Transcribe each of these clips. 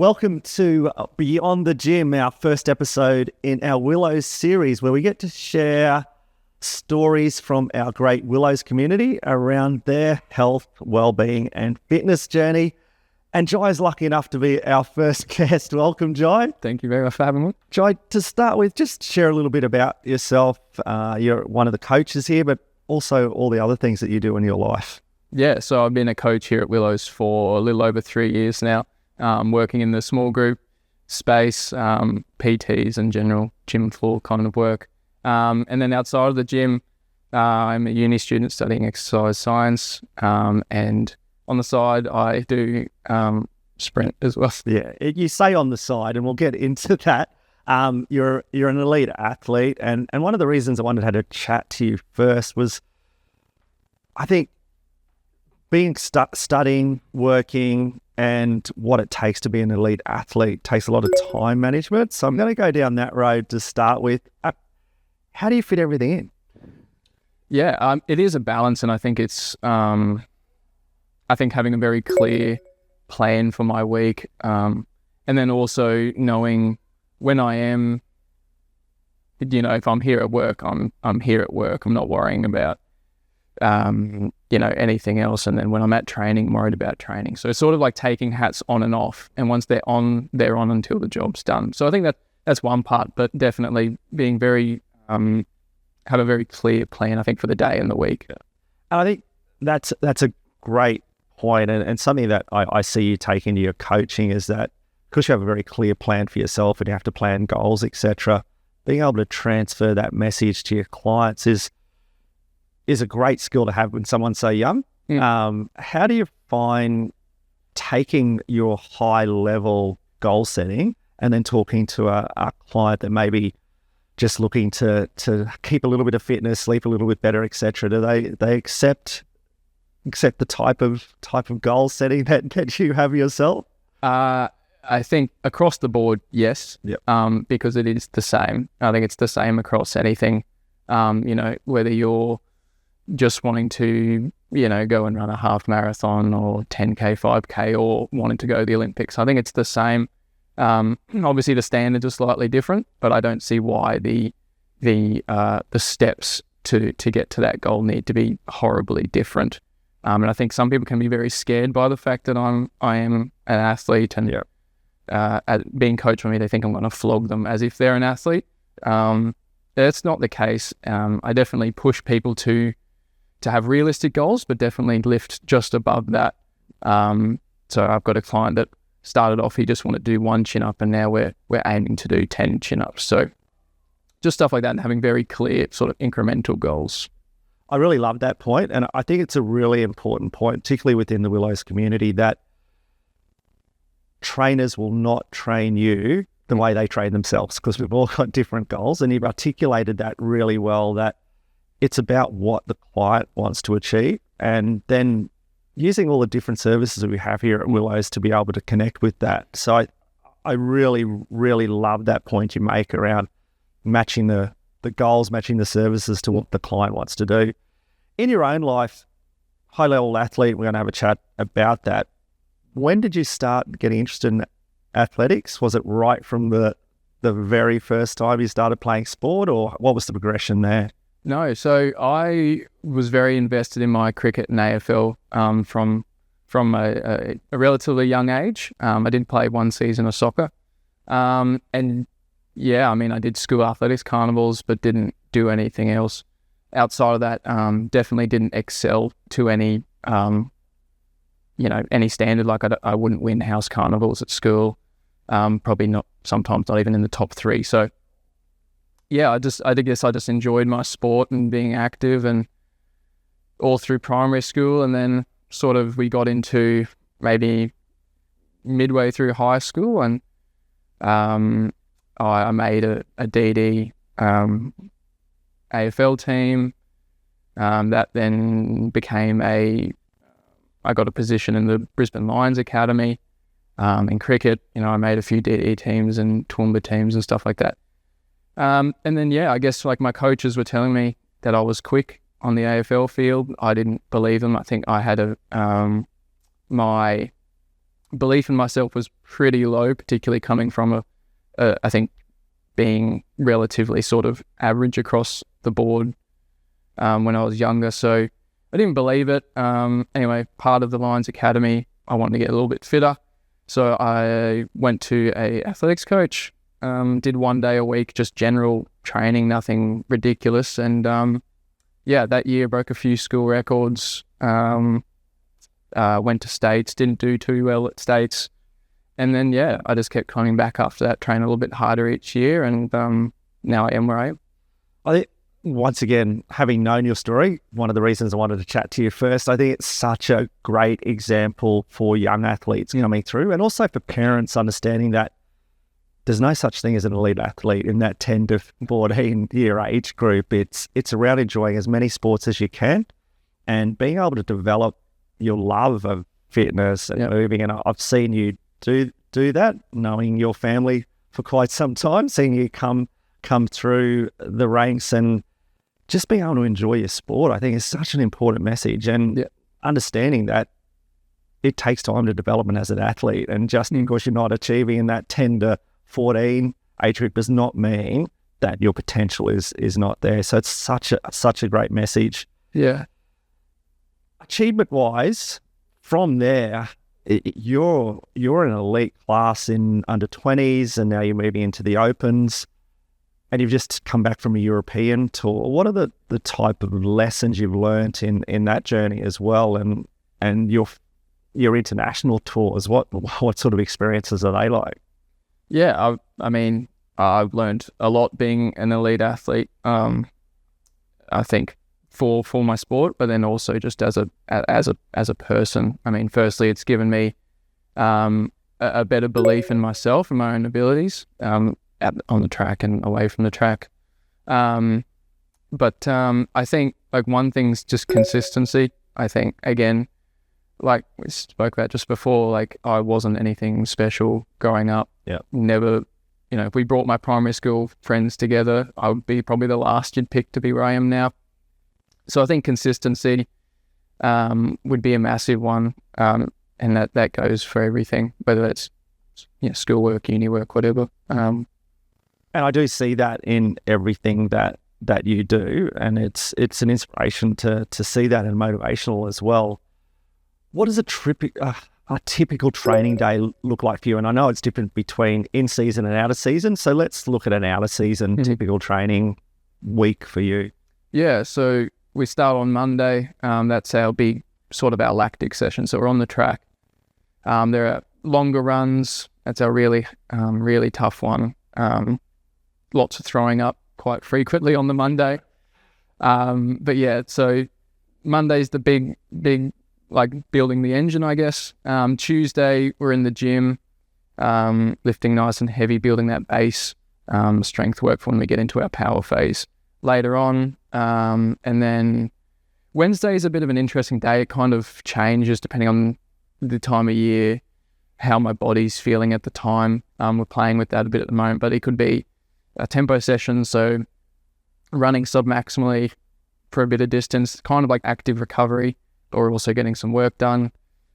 Welcome to Beyond the Gym, our first episode in our Willows series, where we get to share stories from our great Willows community around their health, well-being and fitness journey. And Jai is lucky enough to be our first guest. Welcome, Jai. Thank you very much for having me. Jai, to start with, just share a little bit about yourself. You're one of the coaches here, but also all the other things that you do in your life. Yeah, so I've been a coach here at Willows for a little over 3 years now. Working in the small group space, PTs and general gym floor kind of work. And then outside of the gym, I'm a uni student studying exercise science. And on the side, I do sprint as well. Yeah, you say on the side, and we'll get into that. You're an elite athlete. And one of the reasons I wanted to have a chat to you first was, I think, being studying, working, and what it takes to be an elite athlete takes a lot of time management. So I'm going to go down that road to start with. How do you fit everything in? Yeah, it is a balance, and I think it's I think having a very clear plan for my week, and then also knowing when I am, if I'm here at work, I'm here at work. I'm not worrying about anything else. And then when I'm at training, I'm worried about training. So it's sort of like taking hats on and off. And once they're on until the job's done. So I think that's one part, but definitely being very, have a very clear plan, I think, for the day and the week. And I think that's a great point. And something that I see you take into your coaching is that because you have a very clear plan for yourself and you have to plan goals, etc., being able to transfer that message to your clients is a great skill to have when someone's so young. How do you find taking your high level goal setting and then talking to a client that may be just looking to keep a little bit of fitness, sleep a little bit better, etc.? Do they accept the type of goal setting that you have yourself? I think across the board, yes. Yep. Because it is the same. I think it's the same across anything. Whether you're just wanting to, go and run a half marathon or 10K, 5K, or wanting to go to the Olympics. I think it's the same. Obviously the standards are slightly different, but I don't see why the steps to get to that goal need to be horribly different. And I think some people can be very scared by the fact that I am an athlete, and being coached for me, they think I'm going to flog them as if they're an athlete. That's not the case. I definitely push people to have realistic goals, but definitely lift just above that. So I've got a client that started off, he just wanted to do 1 chin-up, and now we're aiming to do 10 chin-ups. So just stuff like that, and having very clear sort of incremental goals. I really love that point, and I think it's a really important point, particularly within the Willows community, that trainers will not train you the way they train themselves, because we've all got different goals, and you've articulated that really well, that it's about what the client wants to achieve, and then using all the different services that we have here at Willows to be able to connect with that. So I really, really love that point you make around matching the goals, matching the services to what the client wants to do. In your own life, high-level athlete, we're going to have a chat about that. When did you start getting interested in athletics? Was it right from the very first time you started playing sport, or what was the progression there? No, so I was very invested in my cricket and AFL from a relatively young age. I did play 1 season of soccer. And yeah, I mean, I did school athletics, carnivals, but didn't do anything else. Outside of that, definitely didn't excel to any standard. Like I wouldn't win house carnivals at school. Probably not, sometimes not even in the top 3. So yeah, I guess I just enjoyed my sport and being active, and all through primary school. And then sort of we got into maybe midway through high school, and I made a DD AFL team. That then became I got a position in the Brisbane Lions Academy in cricket. I made a few DD teams and Toowoomba teams and stuff like that. And then, I guess like my coaches were telling me that I was quick on the AFL field. I didn't believe them. I think I had my belief in myself was pretty low, particularly coming from I think being relatively sort of average across the board when I was younger. So I didn't believe it. Anyway, part of the Lions Academy, I wanted to get a little bit fitter. So I went to a athletics coach, did 1 day a week, just general training, nothing ridiculous. And that year broke a few school records, went to States, didn't do too well at States. And then, I just kept coming back after that, training a little bit harder each year. And now I am where I am. I think, once again, having known your story, one of the reasons I wanted to chat to you first, I think it's such a great example for young athletes coming through, and also for parents understanding that there's no such thing as an elite athlete in that 10 to 14 year age group. It's around enjoying as many sports as you can and being able to develop your love of fitness and moving. And I've seen you do that, knowing your family for quite some time, seeing you come through the ranks and just being able to enjoy your sport, I think is such an important message. And understanding that it takes time to development as an athlete, and just because you're not achieving in that 10 to 14 age group does not mean that your potential is not there. So it's such a great message. Yeah. Achievement wise, from there, you're an elite class in under 20s, and now you're moving into the Opens, and you've just come back from a European tour. What are the type of lessons you've learnt in that journey as well, and your international tours? What sort of experiences are they like? Yeah, I mean, I've learned a lot being an elite athlete. I think for my sport, but then also just as a person. I mean, firstly, it's given me a better belief in myself and my own abilities on the track and away from the track. But I think like one thing's just consistency. I think, again, like we spoke about just before, like I wasn't anything special growing up. Yeah. Never, if we brought my primary school friends together, I would be probably the last you'd pick to be where I am now. So I think consistency would be a massive one. And that goes for everything, whether it's schoolwork, uni work, whatever. And I do see that in everything that you do, and it's an inspiration to see that, and motivational as well. What does a typical training day look like for you? And I know it's different between in season and out of season. So let's look at an out of season typical training week for you. Yeah, so we start on Monday. That's our big sort of our lactic session. So we're on the track. There are longer runs. That's our really tough one. Lots of throwing up quite frequently on the Monday. But yeah, so Monday's the big, like building the engine, I guess. Tuesday, we're in the gym, lifting nice and heavy, building that base, strength work for when we get into our power phase later on. And then Wednesday is a bit of an interesting day. It kind of changes depending on the time of year, how my body's feeling at the time. We're playing with that a bit at the moment, but it could be a tempo session, so running sub-maximally for a bit of distance, kind of like active recovery, but we're also getting some work done.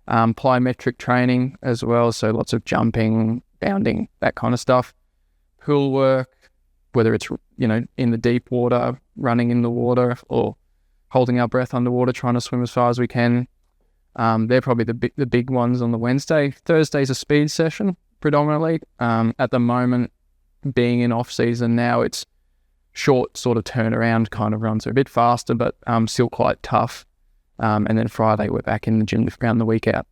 Plyometric training as well, so lots of jumping, bounding, that kind of stuff. Pool work, whether it's in the deep water, running in the water, or holding our breath underwater, trying to swim as far as we can. They're probably the big ones on the Wednesday. Thursday's a speed session predominantly. At the moment, being in off season now, it's short sort of turnaround kind of runs. Are a bit faster, but still quite tough. And then Friday, we're back in the gym around the week out.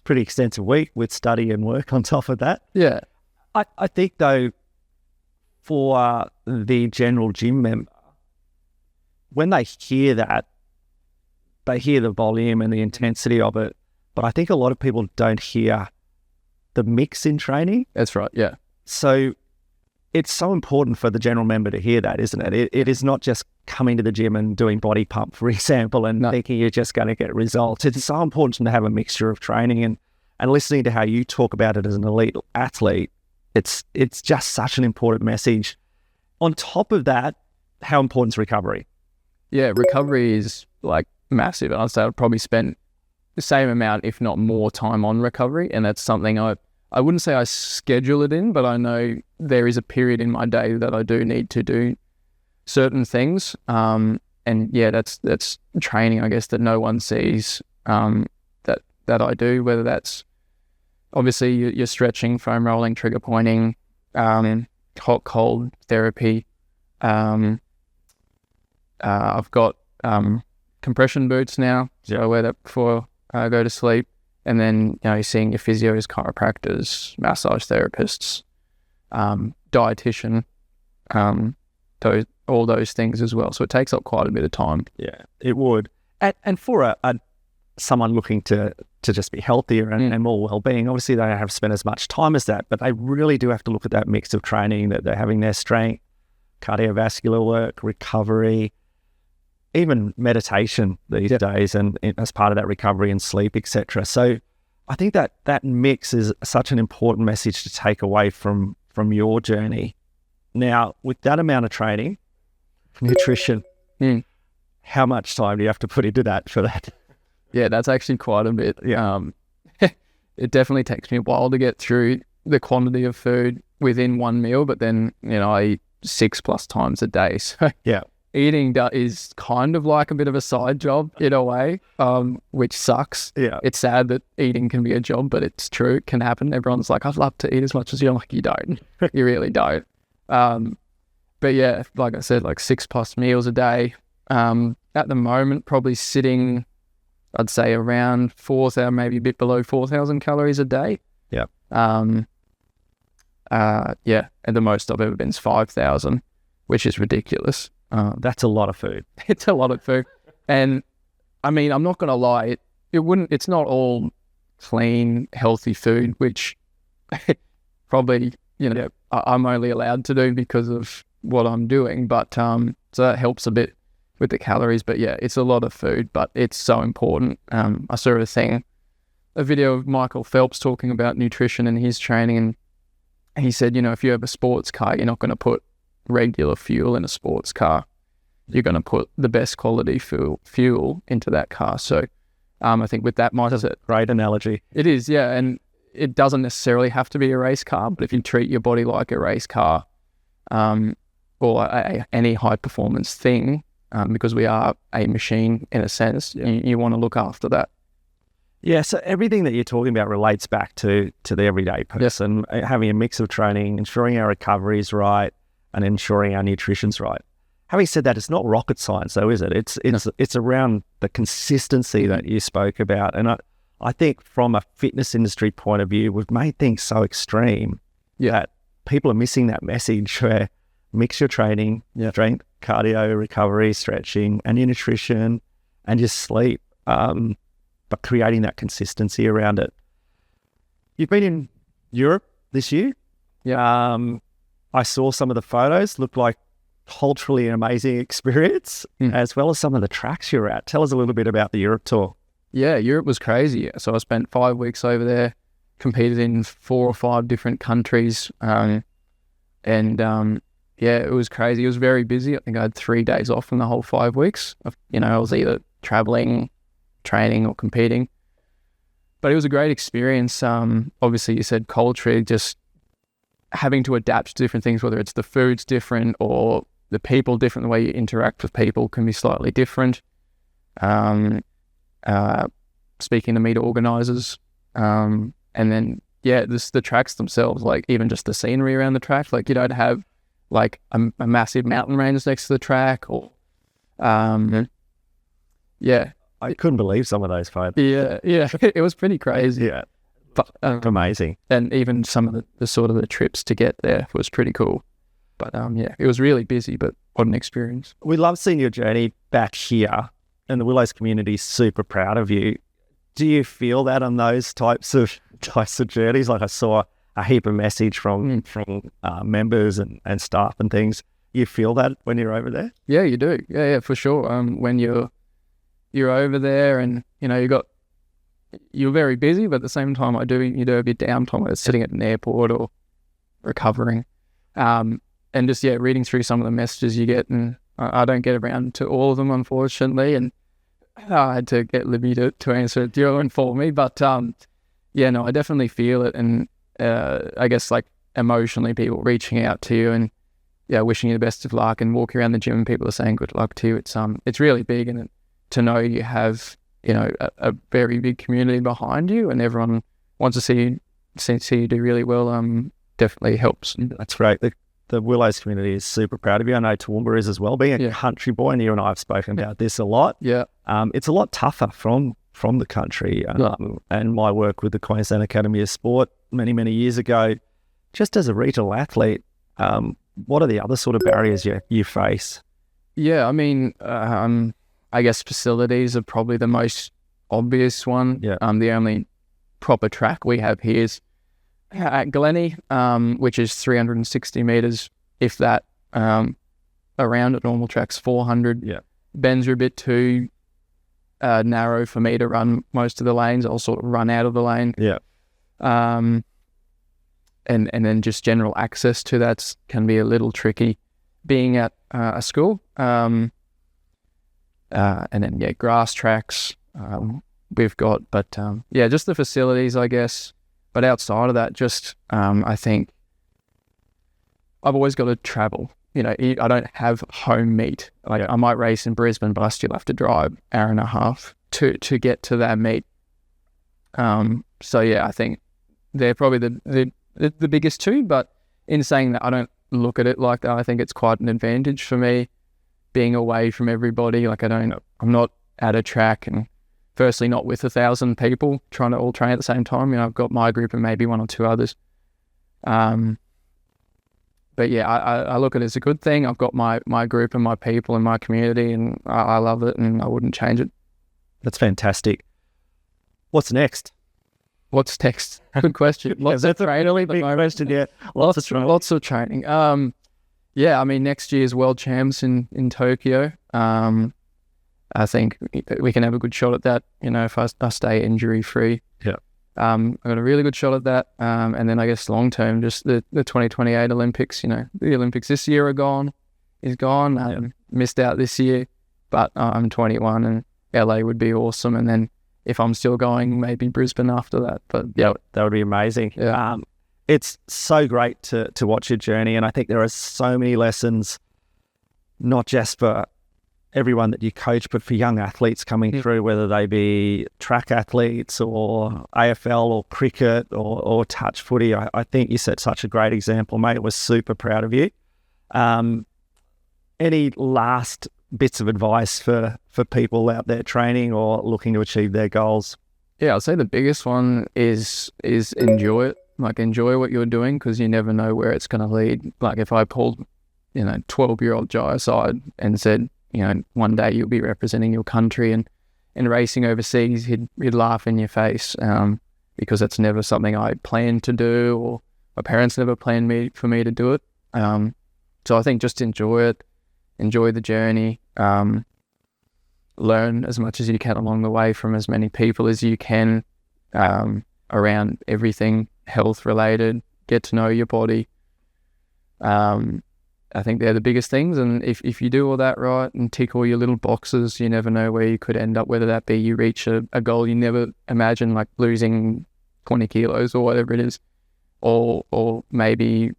Pretty extensive week with study and work on top of that. Yeah. I think though, for the general gym member, when they hear that, they hear the volume and the intensity of it, but I think a lot of people don't hear the mix in training. That's right, yeah. So it's so important for the general member to hear that, isn't it? It is not just coming to the gym and doing body pump, for example, and thinking you're just going to get results. It's so important to have a mixture of training, and listening to how you talk about it as an elite athlete, it's just such an important message. On top of that, how important is recovery? Yeah, recovery is like massive. I'd say I've probably spent the same amount, if not more time on recovery. And that's something I wouldn't say I schedule it in, but I know there is a period in my day that I do need to do certain things. And yeah, that's training, I guess, that no one sees, that I do, whether that's obviously you're stretching, foam rolling, trigger pointing, hot, cold therapy. I've got compression boots now, so I wear that before I go to sleep. And then, you're seeing your physios, chiropractors, massage therapists, dietitian, all those things as well. So it takes up quite a bit of time. Yeah, it would. And for someone looking to just be healthier and more well-being, obviously they don't have to spend as much time as that, but they really do have to look at that mix of training that they're having, their strength, cardiovascular work, recovery, even meditation these days, and as part of that recovery and sleep, etc. So I think that mix is such an important message to take away from your journey. Now, with that amount of training, nutrition, how much time do you have to put into that for that? Yeah, that's actually quite a bit. Yeah. It definitely takes me a while to get through the quantity of food within one meal, but then, I eat 6+ times a day. So yeah, eating is kind of like a bit of a side job in a way, which sucks. Yeah. It's sad that eating can be a job, but it's true. It can happen. Everyone's like, I'd love to eat as much as you. I'm like, you don't. You really don't. But yeah, like I said, like 6+ meals a day. At the moment, probably sitting, I'd say around 4,000, maybe a bit below 4,000 calories a day. Yeah. Yeah, and the most I've ever been is 5,000, which is ridiculous. That's a lot of food. It's a lot of food. And I mean, I'm not going to lie, it's not all clean, healthy food, which probably, I'm only allowed to do because of what I'm doing. But so that helps a bit with the calories. But yeah, it's a lot of food, but it's so important. I saw a video of Michael Phelps talking about nutrition and his training, and he said, if you have a sports car, you're not going to put regular fuel in a sports car. You're going to put the best quality fuel into that car. So I think with that mindset, Great analogy. it is, yeah. And it doesn't necessarily have to be a race car, but if you treat your body like a race car, or any high performance thing, because we are a machine in a sense, you want to look after that. Yeah, so everything that you're talking about relates back to the everyday person, having a mix of training, ensuring our recovery is right, and ensuring our nutrition's right. Having said that, it's not rocket science though, is it? It's around the consistency that you spoke about. And I think from a fitness industry point of view, we've made things so extreme that people are missing that message where mix your training, strength, cardio, recovery, stretching, and your nutrition, and your sleep, but creating that consistency around it. You've been in Europe this year. Yeah. I saw some of the photos, looked like culturally an amazing experience, as well as some of the tracks you're at. Tell us a little bit about the Europe tour. Yeah, Europe was crazy. So I spent 5 weeks over there, competed in 4 or 5 different countries. Yeah, it was crazy. It was very busy. I think I had 3 days off in the whole 5 weeks. I was either traveling, training, or competing. But it was a great experience. Obviously, you said culture, just having to adapt to different things, whether it's the food's different or the people different, the way you interact with people can be slightly different. Speaking to meet organisers, and then the tracks themselves, like even just the scenery around the track, like you don't have like a massive mountain range next to the track, or I couldn't believe some of those photos. Yeah, it was pretty crazy. Yeah, but amazing. And even some of the sort of the trips to get there was pretty cool. But it was really busy, but what an experience. We love seeing your journey back here, and the Willows community is super proud of you. Do you feel that on those types of journeys? Like I saw a heap of message from members and staff and things. You feel that when you're over there? Yeah, you do. Yeah, for sure. When you're over there, and you're very busy, but at the same time, you do have your downtime, whether it's sitting at an airport or recovering, and just reading through some of the messages you get, and I don't get around to all of them, unfortunately, and I had to get Libby to answer it during for me, but yeah, no, I definitely feel it, and I guess like emotionally, people reaching out to you and wishing you the best of luck, and walking around the gym and people are saying good luck to you. It's really big, and to know you have a very big community behind you, and everyone wants to see you do really well. Definitely helps. That's great. The Willows community is super proud of you. I know Toowoomba is as well. Being a country boy, and you and I have spoken about this a lot. Yeah. It's a lot tougher from the country. And my work with the Queensland Academy of Sport many years ago, just as a regional athlete, what are the other sort of barriers you face? Yeah, I mean, I guess facilities are probably the most obvious one. Yeah. The only proper track we have here is at Glennie, which is 360 meters, if that. Around at normal tracks 400. Yeah. Bends are a bit too narrow for me to run most of the lanes. I'll sort of run out of the lane. Yeah. And then just general access to that can be a little tricky. Being at a school, and then grass tracks we've got, but just the facilities, I guess. But outside of that, just I think I've always got to travel. I don't have home meet. I might race in Brisbane, but I still have to drive an hour and a half to get to that meet. I think they're probably the biggest two. But in saying that, I don't look at it like that. I think it's quite an advantage for me being away from everybody. I'm not at a track, and firstly not with 1,000 people trying to all train at the same time. I've got my group and maybe one or two others. But I look at it as a good thing. I've got my group and my people and my community, and I love it, and I wouldn't change it. That's fantastic. What's next? What's next? Good question. Lots of training. Really big question, yeah. Lots of training. I mean, next year's World Champs in Tokyo. I think we can have a good shot at that, if I stay injury free. Yeah. I've got a really good shot at that. And then I guess long term, just the 2028 Olympics. The Olympics this year is gone. Missed out this year, but I'm 21, and LA would be awesome. And then if I'm still going, maybe Brisbane after that. But yeah, that would be amazing. Yeah. It's so great to watch your journey, and I think there are so many lessons, not just for everyone that you coach, but for young athletes coming through, whether they be track athletes or AFL or cricket or touch footy. I think you set such a great example, mate. We're super proud of you. Any last bits of advice for people out there training or looking to achieve their goals? Yeah, I'd say the biggest one is enjoy it. Enjoy what you're doing, because you never know where it's going to lead. If I pulled, 12-year-old Jai aside and said, one day you'll be representing your country and racing overseas, he'd laugh in your face, because that's never something I planned to do, or my parents never planned for me to do it. So I think just enjoy it, enjoy the journey, learn as much as you can along the way from as many people as you can, around everything health related, get to know your body. I think they're the biggest things, and if you do all that right and tick all your little boxes, you never know where you could end up, whether that be you reach a goal you never imagined, like losing 20 kilos or whatever it is, or maybe,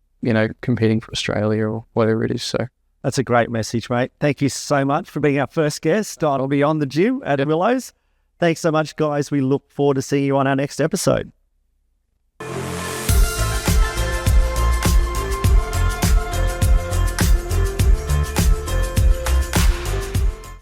competing for Australia or whatever it is. So that's a great message, mate. Thank you so much for being our first guest on Beyond the Gym at Willows. Thanks so much, guys. We look forward to seeing you on our next episode.